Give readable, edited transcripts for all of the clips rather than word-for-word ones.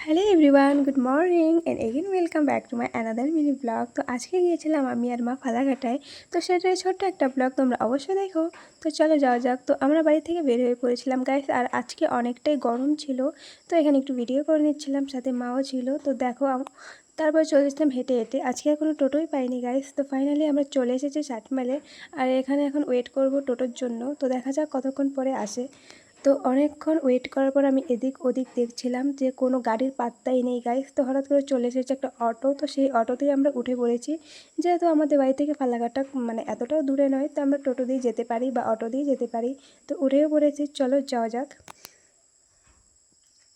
Hello everyone, good morning and again welcome back to my another mini blog. তো আজকে গিয়েছিলাম আমি আর মা ফালাকাটায়। তো সেটাই ছোট্ট একটা ব্লগ, তোমরা অবশ্যই দেখো। তো চলো যাওয়া যাক। তো আমরা বাড়ি থেকে বের হয়ে পড়েছিলাম গাইস, আর আজকে অনেকটাই গরম ছিল। তো এখানে একটু ভিডিও করে নিচ্ছিলাম, সাথে মাও ছিল। তো দেখো তারপর চলে এসেছিলাম হেঁটে হেঁটে। আজকে আর কোনো টোটোই পাইনি গাইস। তো ফাইনালি আমরা চলে এসেছি 60 মাইলে, আর এখানে এখন ওয়েট করব টোটোর জন্য। তো দেখা যাক কতক্ষণ পরে আসে। তো অনেকক্ষণ ওয়েট করার পর আমি এদিক ওদিক দেখছিলাম যে কোনো গাড়ির পাত্তাই নেই গাইস। তো হঠাৎ করে চলে এসেছে একটা অটো। তো সেই অটোতেই আমরা উঠে পড়েছি, যেহেতু আমাদের বাড়ি থেকে ফালাকাটা মানে এতটাও দূরে নয়। তো আমরা টোটো দিয়ে যেতে পারি বা অটো দিয়ে যেতে পারি। তো উঠেও পড়েছি, চলো যাওয়া যাক।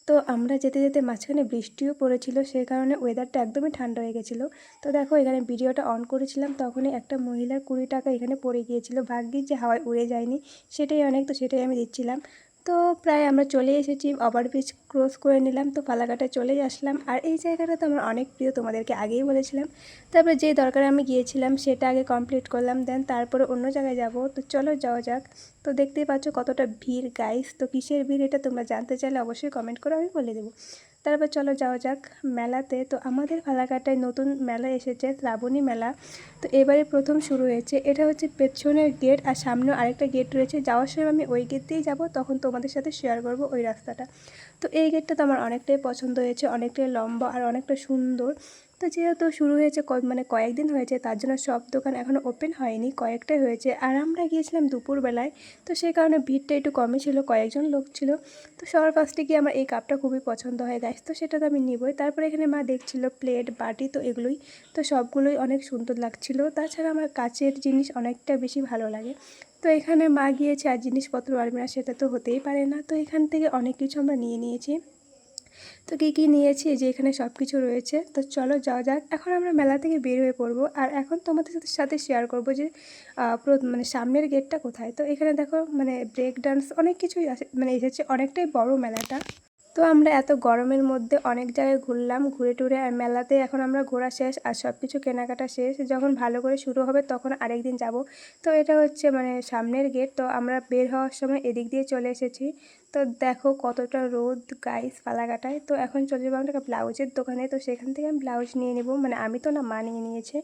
তো আমরা যেতে যেতে মাঝখানে বৃষ্টিও পড়েছিল, সেই কারণে ওয়েদারটা একদমই ঠান্ডা হয়ে গেছিলো। তো দেখো এখানে ভিডিওটা অন করেছিলাম, তখনই একটা মহিলার 20 টাকা এখানে পড়ে গিয়েছিল। ভাগ্যিস যে হাওয়ায় উড়ে যায়নি, সেটাই অনেক। তো সেটাই আমি দিচ্ছিলাম। তো প্রায় আমরা চলে এসেছি, ওভারব্রিজ ক্রস করে নিলাম। তো ফালাকাটায় চলেই আসলাম। আর এই জায়গাটা তো আমার অনেক প্রিয়, তোমাদেরকে আগেই বলেছিলাম। তারপরে যে দরকারে আমি গিয়েছিলাম সেটা আগে কমপ্লিট করলাম, দেন তারপরে অন্য জায়গায় যাব। তো চলো যাওয়া যাক। তো দেখতেই পাচ্ছ কতটা ভিড় গাইস। তো কিসের ভিড় এটা তোমরা জানতে চাইলে অবশ্যই কমেন্ট করে আমি বলে দেবো। তারপর চলো যাওয়া যাক মেলাতে। তো আমাদের ফালাকাটায় নতুন মেলা এসেছে, শ্রাবণী মেলা। তো এবারে প্রথম শুরু হয়েছে। এটা হচ্ছে পেছনের গেট, আর সামনেও আরেকটা গেট রয়েছে। যাওয়ার সময় আমি ওই গেট দিয়েই যাবো, তখন তোমাদের সাথে শেয়ার করব ওই রাস্তাটা। তো এই গেটটা তো আমার অনেকটাই পছন্দ হয়েছে, অনেকটাই লম্বা আর অনেকটা সুন্দর। তো যেহেতু শুরু হয়েছে মানে কয়েকদিন হয়েছে, তার জন্য সব দোকান এখনও ওপেন হয়নি, কয়েকটাই হয়েছে। আর আমরা গিয়েছিলাম দুপুরবেলায়, তো সেই কারণে ভিড়টা একটু কমই ছিল, কয়েকজন লোক ছিল। তো সবার ফার্স্টে গিয়ে আমার এই কাপটা খুবই পছন্দ হয় গাইস। তো সেটা তো আমি নিবই। তারপরে এখানে মা দেখছিল প্লেট বাটি, তো এগুলোই। তো সবগুলোই অনেক সুন্দর লাগছিল। তাছাড়া আমার কাচের জিনিস অনেকটা বেশি ভালো লাগে। তো এখানে মা গিয়েছে আর জিনিসপত্র পারবে না, সেটা তো হতেই পারে না। তো এখান থেকে অনেক কিছু আমরা নিয়ে নিয়েছি। তো কী নিয়েছি, যে এখানে সব কিছু রয়েছে। তো চলো যাওয়া যাক। এখন আমরা মেলা থেকে বের হয়ে পড়বো, আর এখন তোমাদের সাথে শেয়ার করব যে মানে সামনের গেটটা কোথায়। তো এখানে দেখো মানে ব্রেক ডান্স অনেক কিছুই আছে, মানে এসেছে, অনেকটাই বড় মেলাটা। তো আমরা এত গরমের মধ্যে অনেক জায়গায় ঘুরলাম, ঘুরে টুরে। আর মেলাতে এখন আমরা ঘোরা শেষ আর সব কিছু কেনাকাটা শেষ। যখন ভালো করে শুরু হবে তখন আরেকদিন যাব। তো এটা হচ্ছে মানে সামনের গেট। তো আমরা বের হওয়ার সময় এদিক দিয়ে চলে এসেছি। তো দেখো কতটা রোদ গাইস ফালাকাটায়। তো এখন চলে যাবো আমরা একটা ব্লাউজের দোকানে। তো সেখান থেকে আমি ব্লাউজ নিয়ে নেবো, মানে আমি তো না, মা নিয়ে নিয়েছে।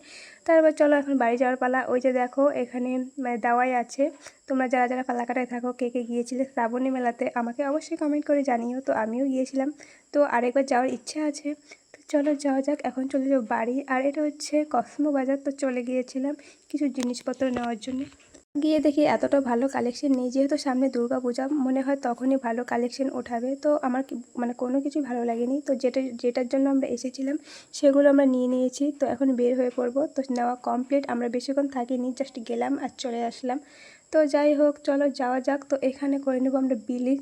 তারপর চলো এখন বাড়ি যাওয়ার পালা। ওই যে দেখো এখানে মানে দাওয়াই আছে। তোমরা যারা যারা ফালাকাটায় থাকো, কে কে গিয়েছিলে শ্রাবণী মেলাতে, আমাকে অবশ্যই কমেন্ট করে জানিও। তো আমিও গিয়েছিলাম, তো আরেকবার যাওয়ার ইচ্ছা আছে। তো চলো যাওয়া যাক। এখন চলে যাবো বাড়ি। আর এটা হচ্ছে কসমো বাজার। তো চলে গিয়েছিলাম কিছু জিনিসপত্র নেওয়ার জন্য। গিয়ে দেখি এতটা ভালো কালেকশন নেই, যেহেতু সামনে দুর্গা পূজা, মনে হয় তখনই ভালো কালেকশন ওঠাবে। তো আমার মানে কোনো কিছুই ভালো লাগেনি। তো যেটার জন্য আমরা এসেছিলাম সেগুলো আমরা নিয়ে নিয়েছি। তো এখন বের হয়ে পড়বো। তো নেওয়া কমপ্লিট, আমরা বেশিক্ষণ থাকিনি, জাস্ট গেলাম আর চলে আসলাম। তো যাই হোক, চলো যাওয়া যাক। তো এখানে করে নেবো আমরা বিলি।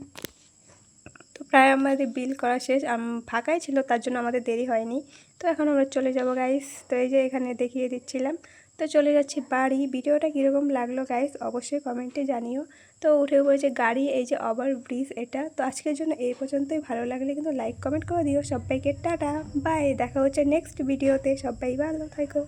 তো প্রায় আমাদের বিল করা শেষ, ফাঁকাই ছিল, তার জন্য আমাদের দেরি হয়নি। তো এখন আমরা চলে যাব গাইস। তো এই যে এখানে দেখিয়ে দিচ্ছিলাম। তো চলে যাচ্ছি বাড়ি। ভিডিওটা কীরকম লাগলো গাইস অবশ্যই কমেন্টে জানিও। তো উঠে পড়েছে গাড়ি, এই যে ওভার ব্রিজ এটা। তো আজকের জন্য এই পর্যন্তই। ভালো লাগলে কিন্তু লাইক কমেন্ট করে দিও। সবাইকে টাটা বাই, দেখা হচ্ছে নেক্সট ভিডিওতে। সবাই ভালো থাকো।